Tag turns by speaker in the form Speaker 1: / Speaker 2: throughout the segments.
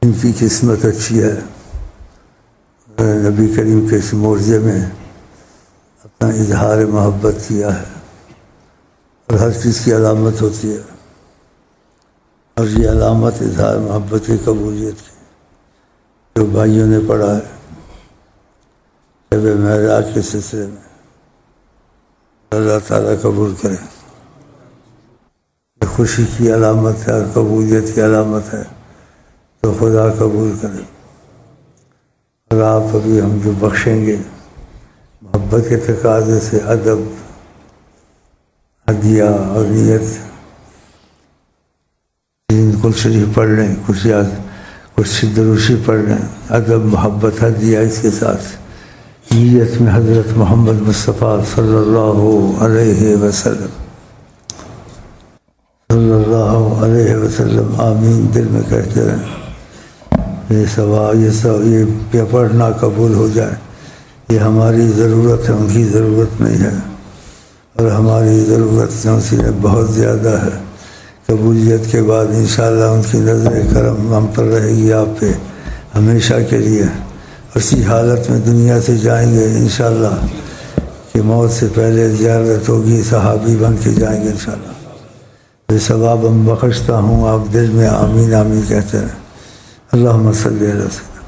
Speaker 1: ان کی قسمت اچھی ہے، نبی کریم کے اس معجزے میں اپنا اظہار محبت کیا ہے، اور ہر چیز کی علامت ہوتی ہے، اور یہ علامت اظہار محبت کی قبولیت کی جو بھائیوں نے پڑھا ہے شب معراج کے سلسلے میں، اللہ تعالیٰ قبول کرے۔ یہ خوشی کی علامت ہے اور قبولیت کی علامت ہے، تو خدا قبول کرے۔ اور آپ ابھی ہم جو بخشیں گے محبت کے تقاضے سے ادب، ہدیہ اور نیت، کل شریف پڑھ لیں، کچھ دروشی پڑھ لیں، ادب، محبت، ہدیہ، اس کے ساتھ نیت میں حضرت محمد مصطفیٰ صلی اللہ علیہ وسلم آمین دل میں کہتے رہیں۔ یہ پڑھنا قبول ہو جائے، یہ ہماری ضرورت ہے، ان کی ضرورت نہیں ہے، اور ہماری ضرورت سے بہت زیادہ ہے۔ قبولیت کے بعد انشاءاللہ ان کی نظر کرم ہم پر رہے گی، آپ پہ ہمیشہ کے لیے۔ اسی حالت میں دنیا سے جائیں گے انشاءاللہ کہ موت سے پہلے زیارت ہوگی، صحابی بن کے جائیں گے انشاءاللہ۔ یہ ثواب ہم بخشتا ہوں، آپ دل میں آمین آمین کہتے ہیں۔ اللہم صلی علی سیدنا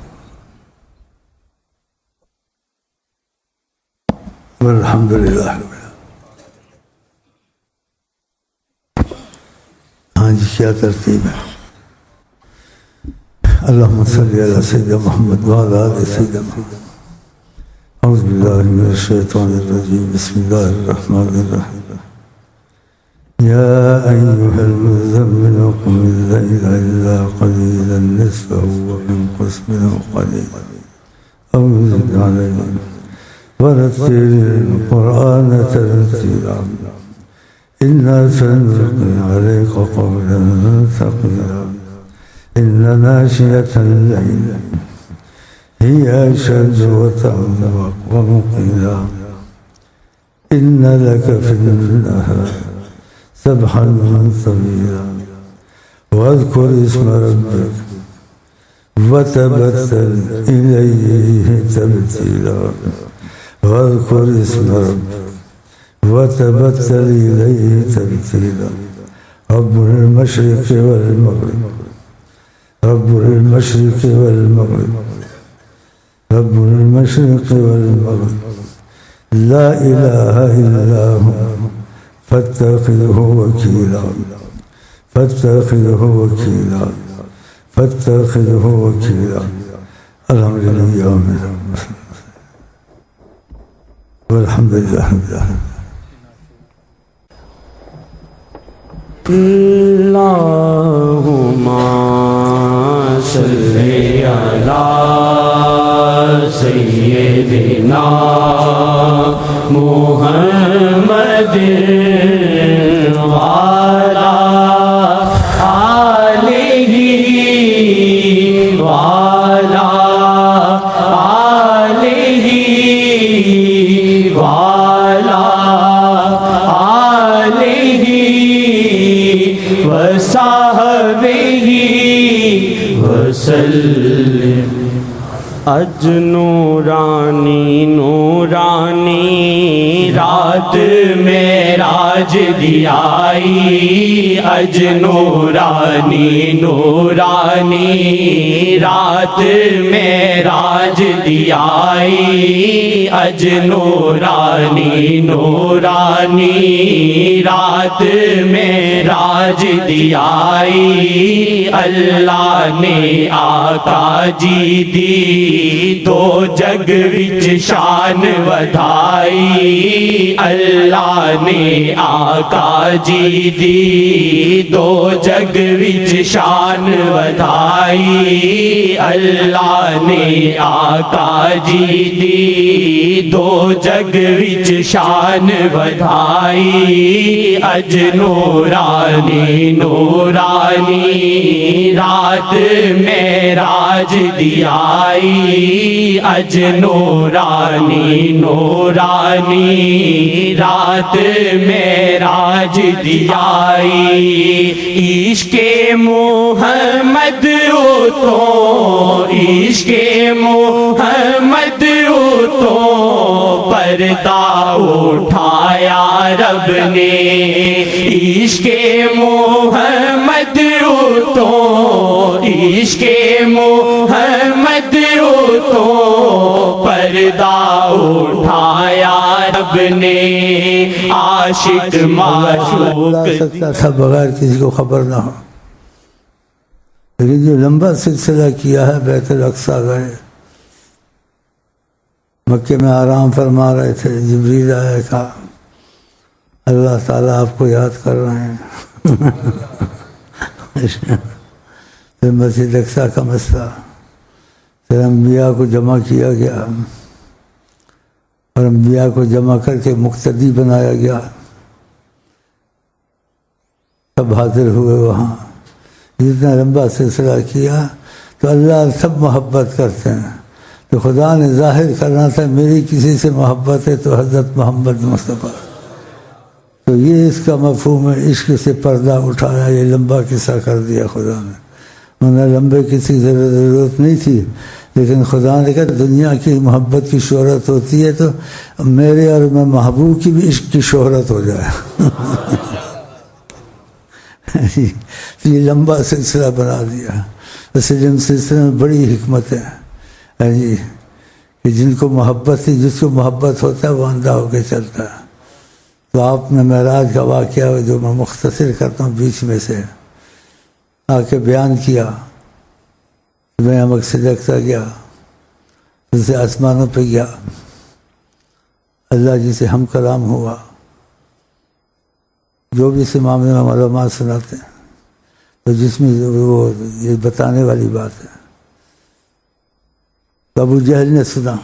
Speaker 1: والحمدللہ رب العالمین۔ ہاں جی، کیا ترتیب ہے؟ اللہم صلی علی سیدنا محمد وعلی آل سیدنا محمد۔ اعوذ باللہ من الشیطان الرجیم، بسم اللہ الرحمن الرحیم۔ یا ایہا المزمل قم اللیل الا قلیلا نصفہ وانقص منہ قلیلا او زد علیہ ورتل القرآن ترتیلا انا سنلقی علیک قولا ثقیلا ان ناشئة الليل هي أشد وطئا وأقوم قيلا إن لك في النهار سبحا طويلا واذكر اسم ربك وتبتل إليه تبتيلا واذكر اسم ربك وتبتل إليه تبتيلا رب المشرق والمغرب رب المشرق والمغرب رب المشرق والمغرب لا إله إلا هو فاتخذه وكيلا فاتخذه وكيلا فاتخذه وكيلا الحمد لله والحمد لله رب العالمين۔
Speaker 2: اللهم صل على سيدنا محمد وعلى آله وعلى آله وعلى آله وصحبه وسلم۔ اج نورانی نورانی رات معراج دی آئی، اج نورانی نورانی رات معراج دی آئی، اج نورانی نورانی رات معراج دی آئی۔ اللہ نے آقا جی دی دو جگ وچ شان ودھائی، اللہ نے آقا جی دی دو جگ وچ شان ودھائی، اللہ نے آقا جی دی دو جگ وچ شان ودھائی۔ اج نورانی نورانی رات معراج دی آئی، اج نورانی نورانی رات معراج دی آئی۔ عشق محمد تو عشق محمد تو پردہ اٹھایا رب نے عشق محمد تو عشق محمد تو پردہ اٹھایا رب نے عاشق معشوق
Speaker 1: سکتا تھا بغیر کسی کو خبر نہ ہو، لیکن جو لمبا سلسلہ کیا ہے بیت الاقصی گئے، مکے میں آرام فرما رہے تھے، جبریل آیا، کہا اللہ تعالیٰ آپ کو یاد کر رہے ہیں پھر مسجد اقصی کا مسئلہ، پھر انبیاء کو جمع کیا گیا اور انبیاء کو جمع کر کے مقتدی بنایا گیا، سب حاضر ہوئے وہاں، جتنا لمبا سلسلہ کیا تو اللہ سب محبت کرتے ہیں، تو خدا نے ظاہر کرنا تھا میری کسی سے محبت ہے تو حضرت محمد مصطفیٰ، تو یہ اس کا مفہوم ہے، عشق سے پردہ اٹھایا، یہ لمبا قصہ کر دیا خدا نے، ورنہ لمبے کسی ضرورت نہیں تھی، لیکن خدا نے کہا دنیا کی محبت کی شہرت ہوتی ہے تو میرے اور میں محبوب کی بھی عشق کی شہرت ہو جائے تو یہ لمبا سلسلہ بنا دیا، اس سلسلے میں بڑی حکمت ہے جی، کہ جن کو محبت تھی، جس کو محبت ہوتا ہے وہ اندھا ہو کے چلتا ہے، تو آپ نے معراج کا واقعہ جو میں مختصر کرتا ہوں بیچ میں سے آ کے بیان کیا، میں مقصد اقصی گیا، پھر سے آسمانوں پہ گیا، اللہ جی سے ہم کلام ہوا، جو بھی اس معاملے میں معلومات سناتے ہیں تو جس میں وہ یہ بتانے والی بات ہے، تو ابو جہل نے سنا،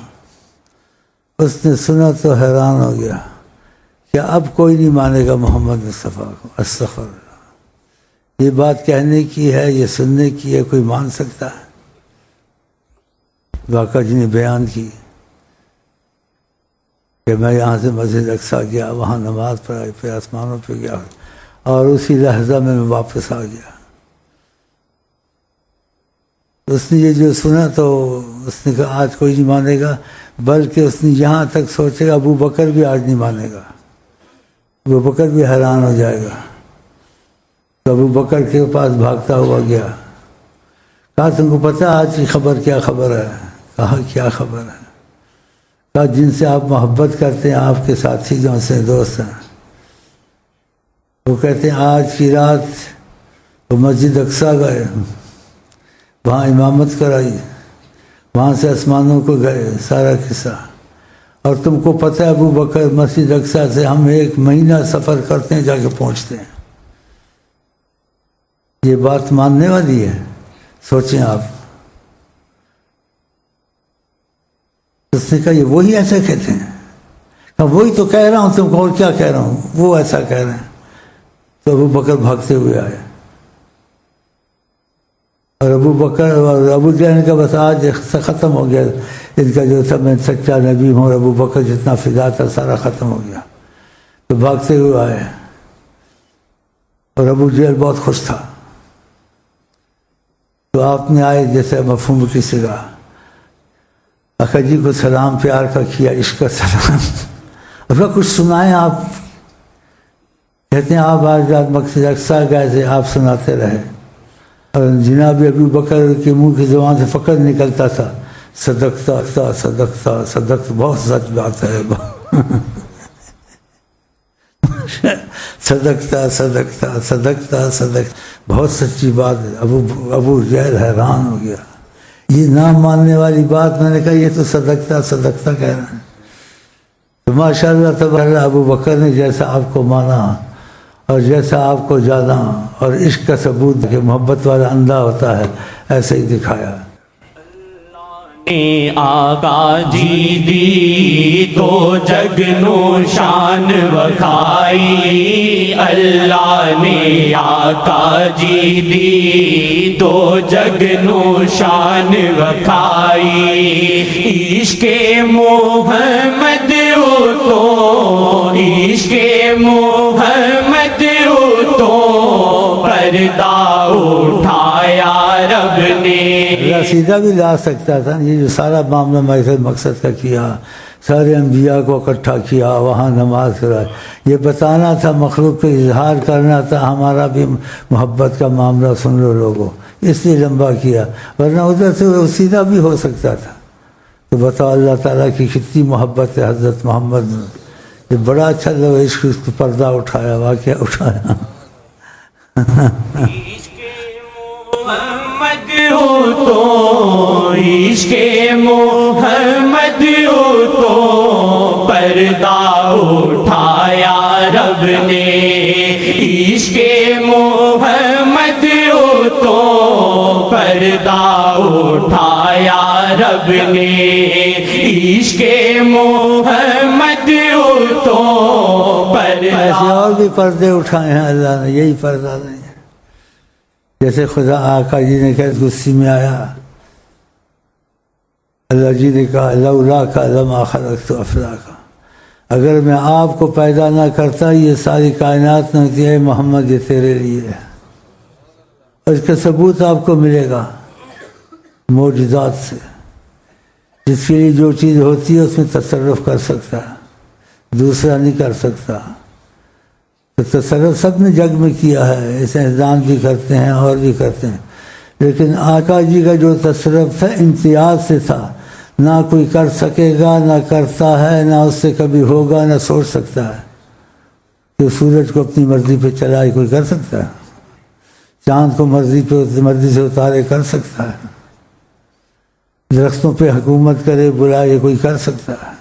Speaker 1: اس نے سنا تو حیران ہو گیا کہ اب کوئی نہیں مانے گا محمد مصطفیٰ کو، استغفر اللہ، یہ بات کہنے کی ہے، یہ سننے کی ہے، کوئی مان سکتا ہے؟ آقا جی نے بیان کی کہ میں یہاں سے مسجد اقصی گیا، وہاں نماز پڑھائی، پھر آسمانوں پہ گیا اور اسی لحظہ میں واپس آ گیا، اس نے یہ جو سنا تو اس نے کہا آج کوئی نہیں مانے گا، بلکہ اس نے یہاں تک سوچے گا ابو بکر بھی آج نہیں مانے گا، ابو بکر بھی حیران ہو جائے گا، تو ابو بکر کے پاس بھاگتا ہوا گیا، کہا تم کو پتہ آج کی خبر کیا خبر ہے؟ کہا کیا خبر ہے؟ کہا جن سے آپ محبت کرتے ہیں، آپ کے ساتھی جو سے دوست ہیں، وہ کہتے ہیں آج کی رات وہ مسجد اقصی گئے، وہاں امامت کرائی، وہاں سے آسمانوں کو گئے، سارا قصہ، اور تم کو پتہ ہے ابو بکر مسجد اقصی سے ہم 1 مہینہ سفر کرتے ہیں جا کے پہنچتے ہیں، یہ بات ماننے والی ہے؟ سوچیں آپ۔ اس نے کہا یہ وہی ایسا کہتے ہیں؟ کہا وہی تو کہہ رہا ہوں تم کو، اور کیا کہہ رہا ہوں، وہ ایسا کہہ رہے ہیں۔ تو ابو بکر بھاگتے ہوئے آئے، اور ابو بکر اور ابو جہل کا بس آج ختم ہو گیا، ان کا جو تھا میں سچا نبی ہوں، اور ابو بکر جتنا فدا تھا سارا ختم ہو گیا، تو بھاگتے ہوئے آئے، اور ابو جہل بہت خوش تھا، تو آپ نے آئے جیسے مفہوم کی سگا، آقا جی کو سلام پیار کا کیا، عشق کا سلام، اس کا کچھ سنائیں آپ، کہتے ہیں آپ آج رات مقصد اقصی گئے تھے، آپ سناتے رہے، اور جناب ابو بکر کے منہ کی زبان سے فقط نکلتا تھا صدقتا صدقتا صدقتا، بہت سچ بات ہے صدقتا صدقتا صدقتا صدقتا، بہت سچی بات ہے۔ ابو جہل حیران ہو گیا، یہ نہ ماننے والی بات، میں نے کہا یہ تو صدقتا صدقتا کہہ رہے ہیں، تو ماشاء اللہ تبارک ابو بکر نے جیسا آپ کو مانا اور جیسا آپ کو جانا، اور عشق کا ثبوت کہ محبت والا اندھا ہوتا ہے، ایسے ہی دکھایا۔
Speaker 2: آقا جی دی دو جگ نو شان وکھائی، اللہ نے آقا جی دی دو جگ نو شان وکھائی، عشق محمد تو عشق محمد تو پردہ اٹھایا رب نے.
Speaker 1: سیدھا بھی لا سکتا تھا. یہ جو سارا معاملہ مقصد کا کیا، سارے انبیاء کو اکٹھا کیا، وہاں نماز کرائی، یہ بتانا تھا، مخلوق پہ اظہار کرنا تھا ہمارا بھی محبت کا معاملہ سن لو لوگوں، اس لیے لمبا کیا. ورنہ ادھر سے وہ سیدھا بھی ہو سکتا تھا. تو بتاؤ اللہ تعالیٰ کی کتنی محبت ہے حضرت محمد میں. یہ بڑا اچھا لگا، عشق پردہ اٹھایا، واقعہ اٹھایا.
Speaker 2: محمد ہو تو عشق محمد ہو تو پردہ اٹھایا رب نے. عشق محمد ہو تو پردہ اٹھایا رب نے. عشق محمد ہو تو پردہ.
Speaker 1: ایسے اور بھی پردے اٹھائے ہیں اللہ نے، یہی پردہ نہیں. جیسے خدا آقا جی نے کہا غصے میں آیا، اللہ جی نے کہا لولا کا لما خلقت افلاکا، اگر میں آپ کو پیدا نہ کرتا یہ ساری کائنات نہ ہوتی. اے محمد یہ تیرے لیے ہے. اور اس کا ثبوت آپ کو ملے گا معجزات سے. جس کے لیے جو چیز ہوتی ہے اس میں تصرف کر سکتا ہے، دوسرا نہیں کر سکتا. تو تصرف سب نے جگ میں کیا ہے، ایسے انسان بھی کرتے ہیں اور بھی کرتے ہیں. لیکن آقا جی کا جو تصرف تھا امتیاز سے تھا، نہ کوئی کر سکے گا، نہ کرتا ہے، نہ اس سے کبھی ہوگا، نہ سوچ سکتا ہے. کہ سورج کو اپنی مرضی پہ چلائے کوئی کر سکتا ہے؟ چاند کو مرضی سے اتارے کر سکتا ہے؟ درختوں پہ حکومت کرے بلائے کوئی کر سکتا ہے؟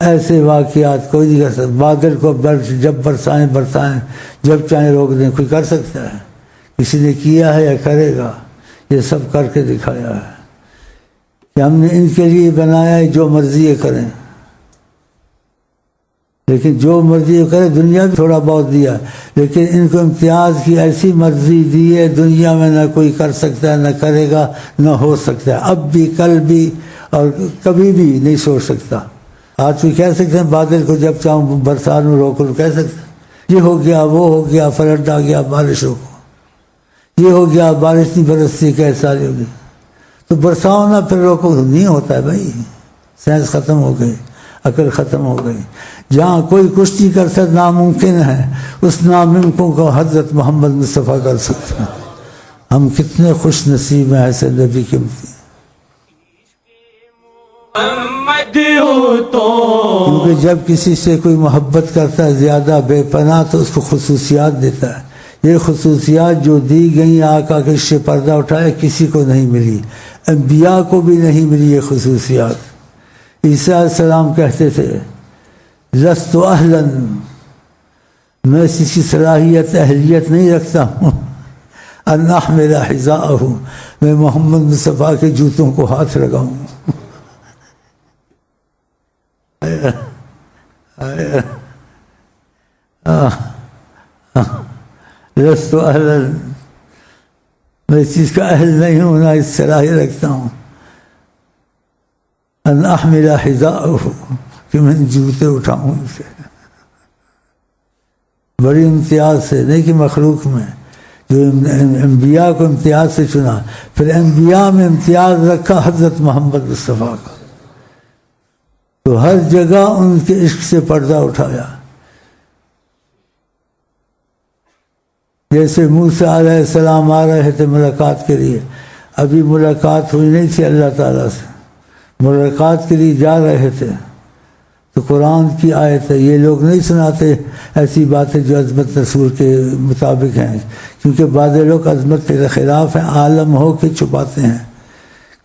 Speaker 1: ایسے واقعات کوئی نہیں کر سکتا. بادل کو جب برسائیں جب چاہیں روک دیں، کوئی کر سکتا ہے؟ کسی نے کیا ہے یا کرے گا؟ یہ سب کر کے دکھایا ہے کہ ہم نے ان کے لیے بنایا ہے جو مرضی یہ کریں. لیکن جو مرضی یہ کرے، دنیا بھی تھوڑا بہت دیا، لیکن ان کو امتیاز کی ایسی مرضی دی ہے دنیا میں نہ کوئی کر سکتا ہے، نہ کرے گا، نہ ہو سکتا ہے. اب بھی، کل بھی، اور کبھی بھی نہیں سوچ سکتا. آج کوئی کہہ سکتے ہیں بادل کو جب چاہوں برسات میں روک لوں، کہہ سکتے ہیں یہ ہو گیا، وہ ہو گیا، فلٹ آ گیا بارشوں کو، یہ ہو گیا، بارش نہیں برستی، کیسے ساری ہوگی تو برساؤ نہ، پھر روکو. نہیں ہوتا ہے بھائی. سائنس ختم ہو گئی، عقل ختم ہو گئی. جہاں کوئی کچھ نہیں کر سکتا، ناممکن ہے، اس ناممکن کو حضرت محمد مصطفیٰ کر سکتے ہیں. ہم کتنے خوش نصیب ہیں ایسے نبی کے متی.
Speaker 2: محمد ہو تو
Speaker 1: کیونکہ جب کسی سے کوئی محبت کرتا ہے زیادہ بے پناہ تو اس کو خصوصیات دیتا ہے. یہ خصوصیات جو دی گئیں آقا کے سے پردہ اٹھایا کسی کو نہیں ملی، انبیاء کو بھی نہیں ملی یہ خصوصیات. عیسیٰ علیہ السلام کہتے تھے لست اہلا، میں کسی صلاحیت اہلیت نہیں رکھتا ہوں ان احمل حذاءہ، میں محمد مصطفیٰ کے جوتوں کو ہاتھ لگاؤں. لست اہلا، میں اس چیز کا اہل نہیں ہوں، نہ اس صلاحیت رکھتا ہوں ان احمل حذاءہ، کہ میں جوتے اٹھاؤں ان سے. بڑی امتیاز سے، نہیں کہ مخلوق میں جو انبیاء کو امتیاز سے چنا، پھر انبیاء میں امتیاز رکھا حضرت محمد مصطفیٰ کا. تو ہر جگہ ان کے عشق سے پردہ اٹھایا. جیسے موسیٰ علیہ السلام آ رہے تھے ملاقات کے لیے، ابھی ملاقات ہوئی نہیں تھی اللہ تعالیٰ سے، ملاقات کے لیے جا رہے تھے. تو قرآن کی آیت ہے، یہ لوگ نہیں سناتے ایسی باتیں جو عظمت رسول کے مطابق ہیں، کیونکہ بعض لوگ عظمت کے خلاف ہیں، عالم ہو کے چھپاتے ہیں.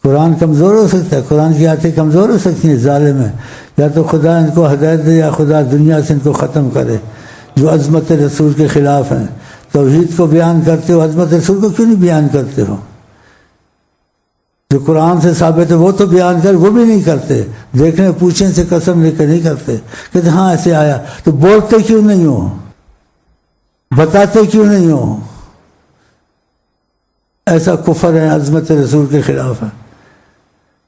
Speaker 1: قرآن کمزور ہو سکتا ہے، قرآن کی آیتیں کمزور ہو سکتی ہیں، ظالم ہے. یا تو خدا ان کو ہدایت دے یا خدا دنیا سے ان کو ختم کرے جو عظمت رسول کے خلاف ہیں. توحید کو بیان کرتے ہو، عظمت رسول کو کیوں نہیں بیان کرتے ہو؟ جو قرآن سے ثابت ہے وہ تو بیان کر، وہ بھی نہیں کرتے. دیکھنے پوچھیں سے قسم لے کر نہیں کرتے، کہتے ہاں ایسے آیا. تو بولتے کیوں نہیں ہو؟ بتاتے کیوں نہیں ہو؟ ایسا کفر ہے، عظمت رسول کے خلاف ہے.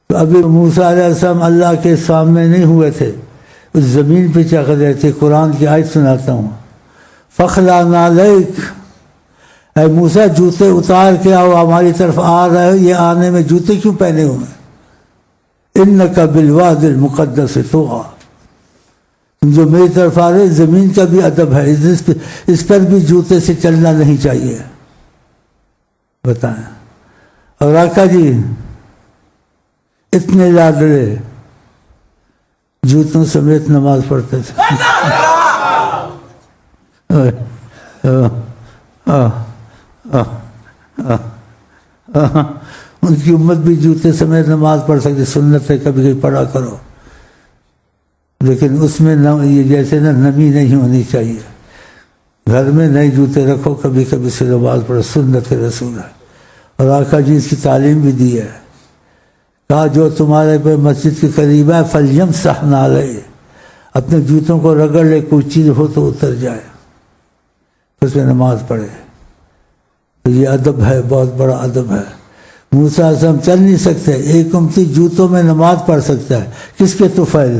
Speaker 1: تو ابھی موسیٰ علیہ السلام اللہ کے سامنے نہیں ہوئے تھے، اس زمین پہ چل رہے تھے. قرآن کی آیت سناتا ہوں، فخلا نعلیک، اے موسیٰ جوتے اتار کے آؤ، ہماری طرف آ رہے ہو، یہ آنے میں جوتے کیوں پہنے ہوئے؟ انک بالواد المقدس طغی، تم جو میری طرف آ رہے، زمین کا بھی ادب ہے، اس پر بھی جوتے سے چلنا نہیں چاہیے. بتائیں. اور آقا جی اتنے لاڈلے جوتوں سمیت نماز پڑھتے تھے. ان کی امت بھی جوتے سمیت نماز پڑھ سکتی، سنت ہے کبھی کبھی پڑھا کرو، لیکن اس میں یہ جیسے نا نمی نہیں ہونی چاہیے. گھر میں نئے جوتے رکھو، کبھی کبھی سے نماز پڑھو، سنت رسول ہے. اور آقا جی اس کی تعلیم بھی دی ہے، کہا جو تمہارے پہ مسجد کے قریب ہے فلیمسح نعلیہ، اپنے جوتوں کو رگڑ لے، کوئی چیز ہو تو اتر جائے، اس میں نماز پڑھے. تو یہ ادب ہے، بہت بڑا ادب ہے. موسیٰ سے ہم چل نہیں سکتے، ایک امتی جوتوں میں نماز پڑھ سکتا ہے. کس کے طفیل؟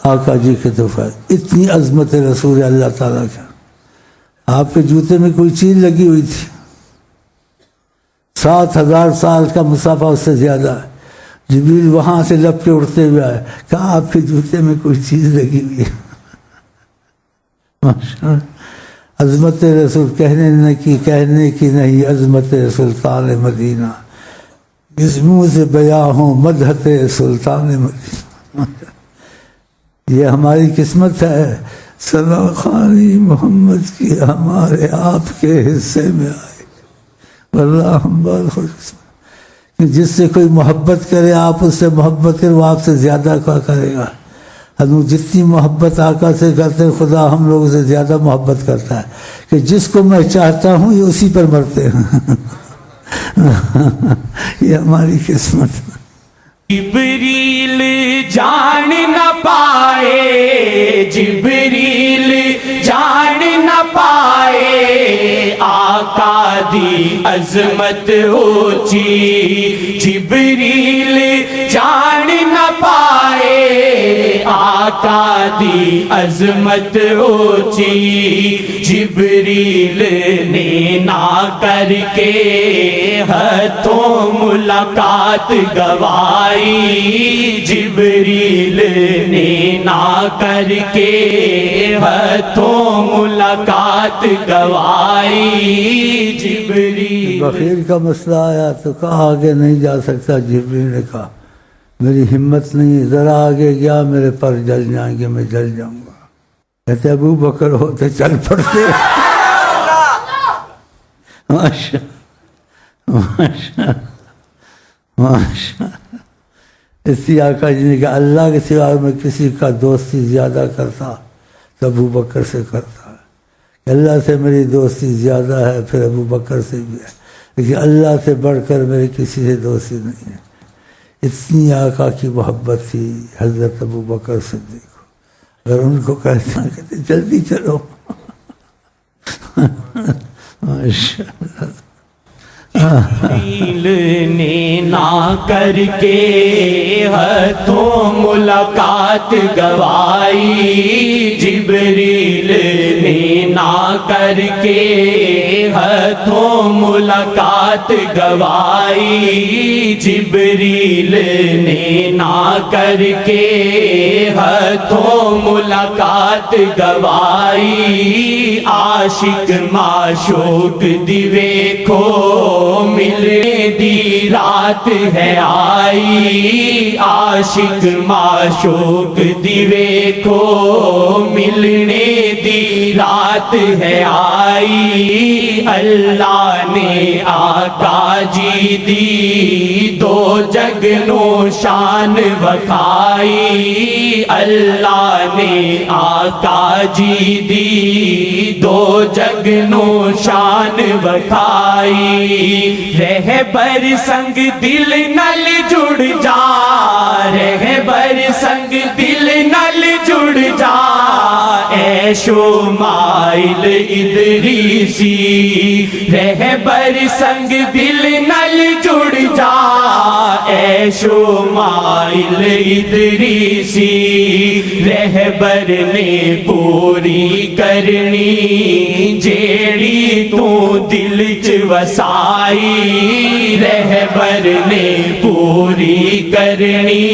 Speaker 1: آقا جی کے طفیل. اتنی عظمت رسول اللہ تعالیٰ کا. آپ کے جوتے میں کوئی چیز لگی ہوئی تھی، 7,000 سال کا مسافہ اس سے زیادہ ہے. جبریل وہاں سے لپ کے اڑتے ہوئے آئے، کہا آپ کے جوتے میں کوئی چیز لگی ہوئی ہے. ماشاءاللہ. عظمت رسول کہنے کی نہیں، عظمت سلطان مدینہ اس منہ سے بیاں ہوں مدحت سلطان مدینہ. یہ ہماری قسمت ہے، سلاخانی محمد کی ہمارے آپ کے حصے میں آئے. واللہ ہم بہت خوش قسمت. جس سے کوئی محبت کرے آپ اس سے محبت کرے، وہ آپ سے زیادہ کیا کرے گا. ہم جتنی محبت آقا سے کرتے ہیں، خدا ہم لوگوں سے زیادہ محبت کرتا ہے کہ جس کو میں چاہتا ہوں یہ اسی پر مرتے ہیں. یہ ہماری قسمت.
Speaker 2: جبریل جان نہ پائے، جبریل جان نہ پائے، آقا دی عظمت اونچی. جبریل جان نہ پائے، آقا دی عظمت اونچی. جبریل نے نہ کر کے ہاتھوں ملاقات گوائی. جبریل نے نہ کر کے ہاتھوں ملاقات گوائی. جبریل
Speaker 1: بخیر کا مسئلہ آیا تو کہا آگے نہیں جا سکتا. جبریل نے کہا میری ہمت نہیں، ذرا آگے گیا میرے پر جل جائیں گے، میں جل جاؤں گا. کہتے ابو بکر ہوتے چل پڑتے. ماشاء ماشاء ماشاء. اسی آقا جی نے کہا اللہ کے سوا میں کسی کا دوستی زیادہ کرتا تو ابو بکر سے کرتا ہے. اللہ سے میری دوستی زیادہ ہے، پھر ابو بکر سے بھی ہے، لیکن اللہ سے بڑھ کر میری کسی سے دوستی نہیں ہے. اتنی آقا کی محبت تھی حضرت ابو بکر صدیق کو. اگر ان کو کہتے جلدی چلو. ماشاءاللہ.
Speaker 2: جبریل نے نہ کر کے ہاتھوں ملاقات گوائی. جبریل نے نہ کر کے ہاتھوں ملاقات گوائی. جبریل نے نہ کر کے ہاتھوں ملاقات گوائی. عاشق معشوق دی ویکھو ملنے دی رات ہے آئی. عاشق معشوق دی ویکھو ملنے دی رات ہے آئی. اللہ نے آقا جی دی دو جگ نو شان وکھائی. اللہ نے آقا جی دی دو جگ نو شان وکھائی. رہبر سنگ دل نل جڑ جا، رہبر سنگ دل نل جڑ جا. اے شمائل ادریسی رہبر سنگ دل نل جڑ جا. اے شمائل ادریسی رہبر نے پوری کرنی جیڑی تو دل چ وسائی رہبر نے پوری کرنی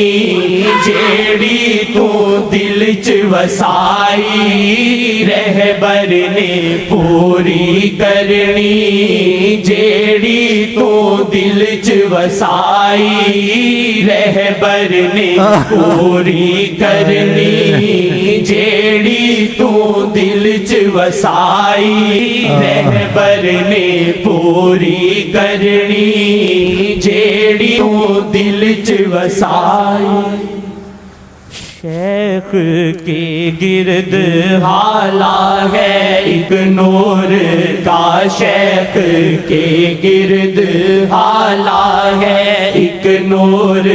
Speaker 2: جیڑی تو دل چ وسائی رہبر نے پوری کرنی جیڑی تو دل چ وسائی رہبر نے پوری کرنی جیڑی تو دل چ وسائی رہبر نے پوری کرنی جیڑی تو دل چ وسائی شیخ کے گرد حالا ہے ایک نور کا شیخ کے گرد حالا ہے ایک نور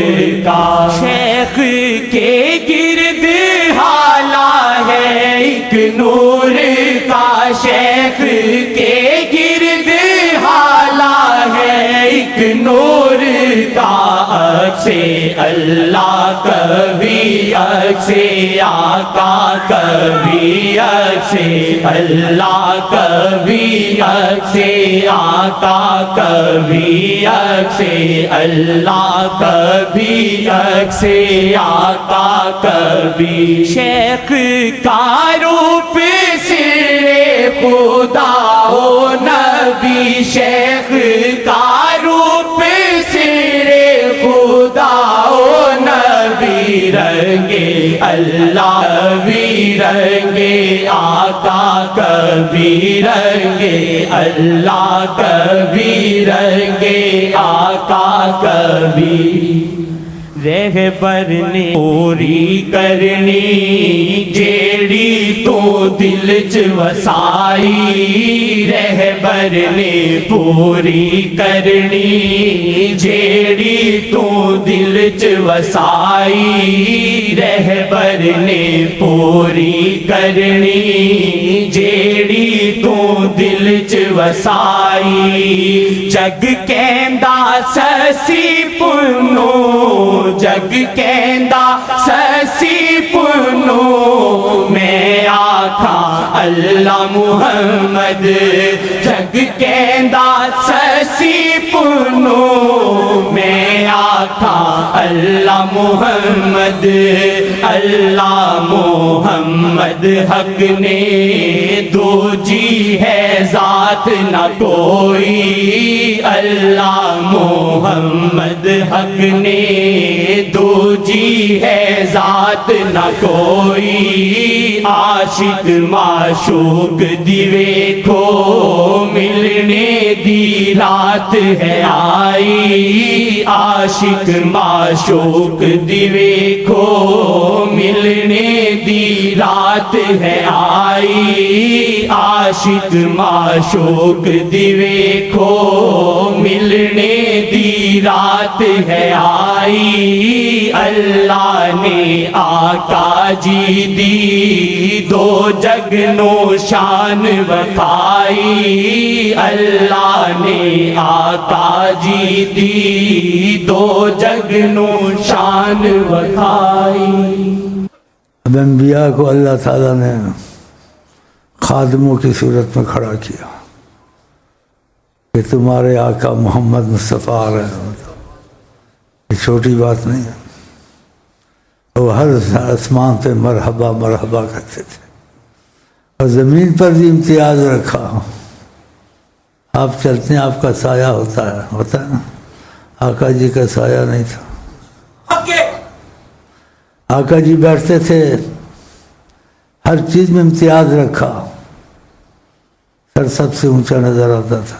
Speaker 2: کا شیخ کے گرد حالا ہے ایک نور کا شیخ کے گرد حالا ہے ایک نور کا عکس اللہ کبھی عکس آقا کبھی عکس اللہ کبھی عکس آقا کبھی عکس اللہ کبھی عکس آقا کبھی شیخ کا روپ سر خدا و نبی شیخ کا روپ سر خدا و نبی رنگے اللہ بھی رنگے آقا کبھی رنگے اللہ کبھی رنگے آقا کبھی رہبر نے پوری کرنی جیڑی تو دل چ وسائی رہبر نے پوری کرنی جیڑی تو دل چ وسائی رہبر نے پوری کرنی جیڑی تو دل چ وسائی جگ کہندا سسی پنو جگ کہندا سسی پنو میں آکھاں اللہ محمد جگ کہندا سسی پنو میں آکھاں اللہ محمد اللہ محمد حق نے دو جی ہے ذات نہ کوئی اللہ محمد حق نے دو جی ہے ذات نہ کوئی عاشق معشوق دی ویکھو ملنے دی رات ہے آئی عاشق معشوق دی ویکھو ملنے دی رات ہے آئی عاشق معشوق دی ویکھو ملنے دی رات ہے آئی اللہ نے آقا جی دی دو جگ نو شان بخائی اللہ نے آقا جی دی دو جگ نو شان بخائی
Speaker 1: اب انبیاء کو اللہ تعالیٰ نے خادموں کی صورت میں کھڑا کیا کہ تمہارے آقا محمد مصطفیٰ آ رہے ہیں یہ چھوٹی بات نہیں ہے وہ ہر آسمان پہ مرحبا مرحبا کرتے تھے اور زمین پر بھی امتیاز رکھا آپ چلتے ہیں آپ کا سایہ ہوتا ہے نا آقا جی کا سایہ نہیں تھا آقا جی بیٹھتے تھے ہر چیز میں امتیاز رکھا سر سب سے اونچا نظر آتا تھا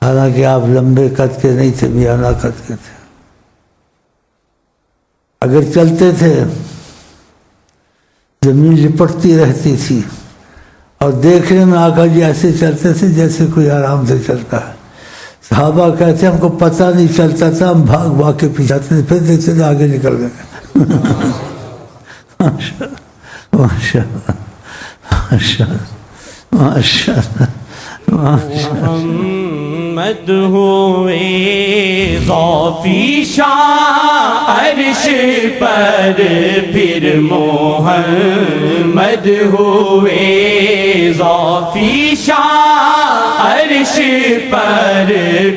Speaker 1: حالانکہ آپ لمبے قد کے نہیں تھے میانہ قد کے تھے اگر چلتے تھے زمین لپٹتی رہتی تھی اور دیکھنے میں آقا جی ایسے چلتے تھے جیسے کوئی آرام سے چلتا ہے صحابہ کہتے ہیں ہم کو پتہ نہیں چلتا تھا ہم بھاگ بھاگ کے پیچھے آتے تھے پھر دیکھتے تھے آگے نکل گئے
Speaker 2: محمد ہوئے ذوفی شاہ عرش پر پھر محمد ہوئے ذوفی شاہ عرش پر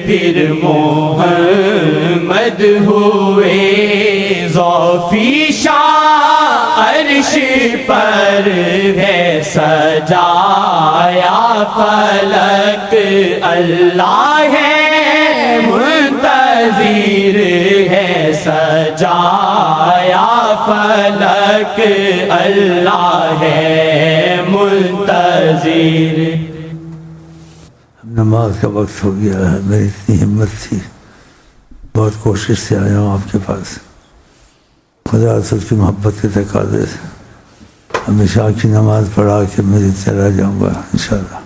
Speaker 2: پھر محمد ہوئے ذوفی شاہ عرش پر ہے سجایا فلک اللہ ہے منتظر ہے سجایا فلک اللہ ہے منتظر
Speaker 1: نماز کا وقت ہو گیا ہے میری اتنی ہمت تھی بہت کوشش سے آیا ہوں آپ کے پاس خدا سے اس کی محبت کے تقاضے سے ہمیشہ کی نماز پڑھا کے میں چلا جاؤں گا انشاءاللہ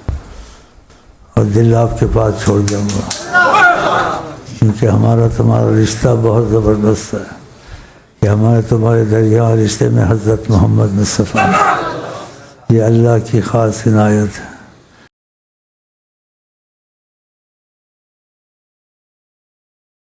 Speaker 1: اور دل آپ کے پاس چھوڑ جاؤں گا کیونکہ ہمارا تمہارا رشتہ بہت زبردست ہے کہ ہمارے تمہارے دریا رشتے میں حضرت محمد مصطفیٰ یہ اللہ کی خاص عنایت ہے